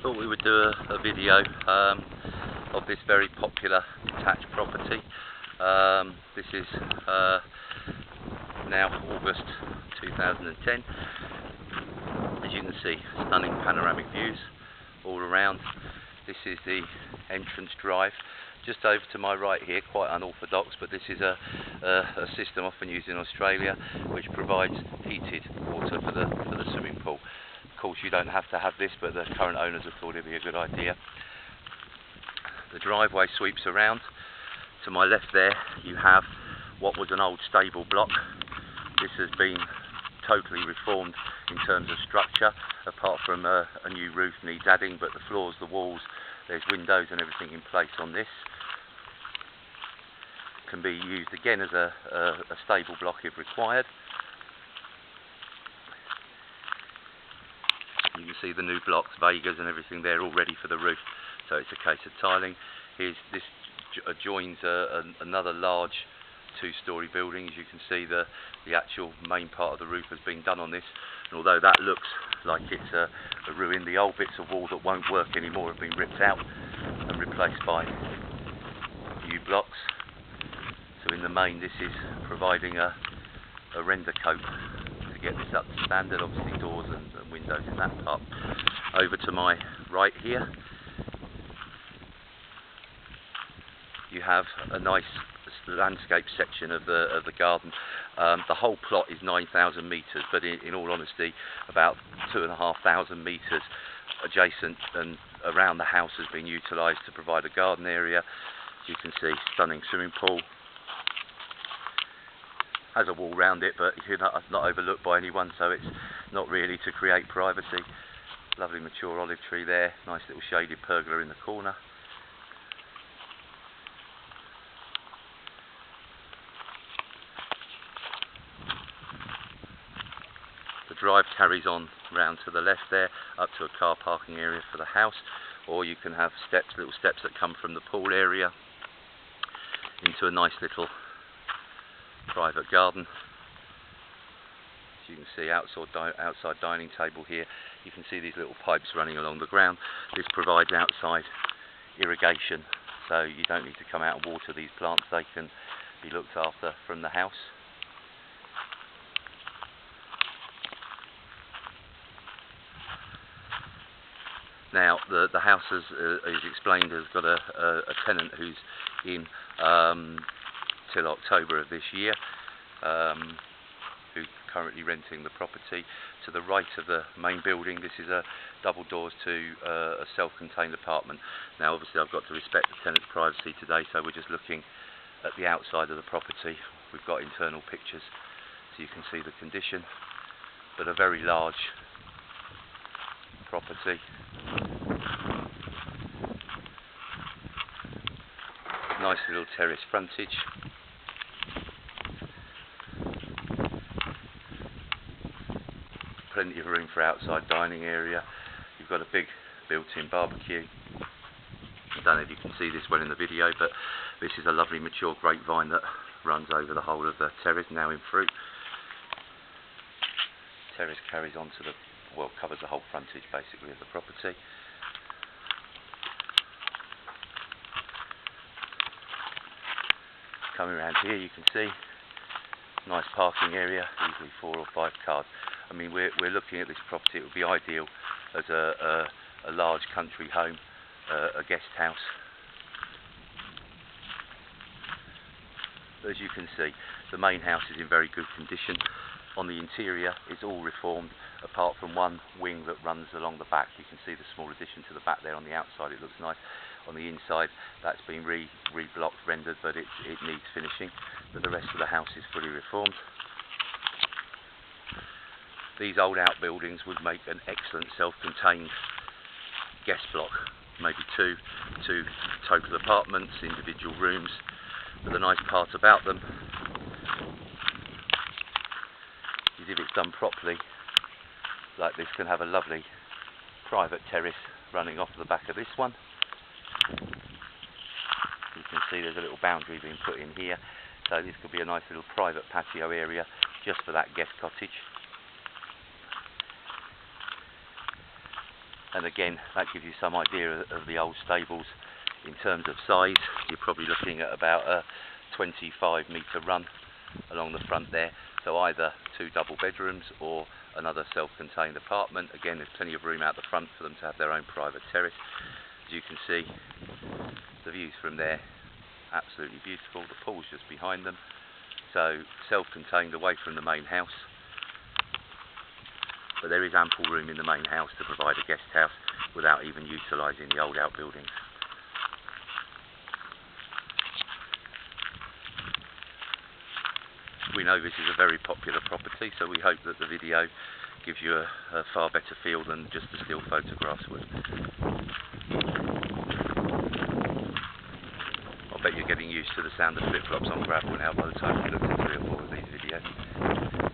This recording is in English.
Thought we would do a video of this very popular detached property. This is now August 2010. As you can see, stunning panoramic views all around. This is the entrance drive. Just over to my right here, quite unorthodox, but this is a system often used in Australia which provides heated water for the swimming pool. Of course, you don't have to have this, but the current owners have thought it'd be a good idea. The driveway sweeps around. To my left there, you have what was an old stable block. This has been totally reformed in terms of structure, apart from a new roof needs adding, but the floors, the walls, there's windows and everything in place on this. Can be used again as a stable block if required. You can see the new blocks, vegas and everything there all ready for the roof, so it's a case of tiling. This adjoins another large two-storey building. As you can see, the actual main part of the roof has been done on this, and although that looks like it's a ruin, the old bits of wall that won't work anymore have been ripped out and replaced by new blocks. So in the main, this is providing a render coat to get this up to standard, obviously doors and windows in that part. Over to my right here, you have a nice landscape section of the garden. The whole plot is 9,000 metres, but in all honesty, about 2,500 metres adjacent and around the house has been utilised to provide a garden area. As you can see, stunning swimming pool. Has a wall round it, but you're not overlooked by anyone, so it's not really to create privacy. Lovely mature olive tree there, nice little shaded pergola in the corner. The drive carries on round to the left there, up to a car parking area for the house, or you can have little steps that come from the pool area into a nice little private garden. As you can see, outside dining table here. You can see these little pipes running along the ground. This provides outside irrigation, so you don't need to come out and water these plants. They can be looked after from the house. Now, the house, as explained, has got a tenant who's in till October of this year, who's currently renting the property. To the right of the main building, this is a double doors to a self-contained apartment. Now, obviously, I've got to respect the tenant's privacy today, so we're just looking at the outside of the property. We've got internal pictures, so you can see the condition, but a very large property. Nice little terrace frontage. Plenty of room for outside dining area. You've got a big built-in barbecue. I don't know if you can see this well in the video, but this is a lovely mature grapevine that runs over the whole of the terrace, now in fruit. Terrace carries on to covers the whole frontage basically of the property. Coming around here, you can see nice parking area, easily 4 or 5 cars. I mean, we're looking at this property. It would be ideal as a large country home, a guest house. As you can see, the main house is in very good condition. On the interior, it's all reformed, apart from one wing that runs along the back. You can see the small addition to the back there on the outside. It looks nice. On the inside, that's been re-blocked, rendered, but it needs finishing. But the rest of the house is fully reformed. These old outbuildings would make an excellent self-contained guest block, maybe two total apartments, individual rooms. But the nice part about them is if it's done properly, like this, can have a lovely private terrace running off the back of this one. You can see there's a little boundary being put in here, so this could be a nice little private patio area just for that guest cottage. And again, that gives you some idea of the old stables in terms of size. You're probably looking at about a 25 metre run along the front there, so either 2 double bedrooms or another self-contained apartment. Again, there's plenty of room out the front for them to have their own private terrace. As you can see, the views from there, absolutely beautiful. The pool's just behind them, so self-contained away from the main house, but there is ample room in the main house to provide a guest house without even utilising the old outbuildings. We know this is a very popular property, so we hope that the video gives you a far better feel than just the still photographs would. I bet you're getting used to the sound of flip-flops on gravel now by the time you look at 3 or 4 of these videos.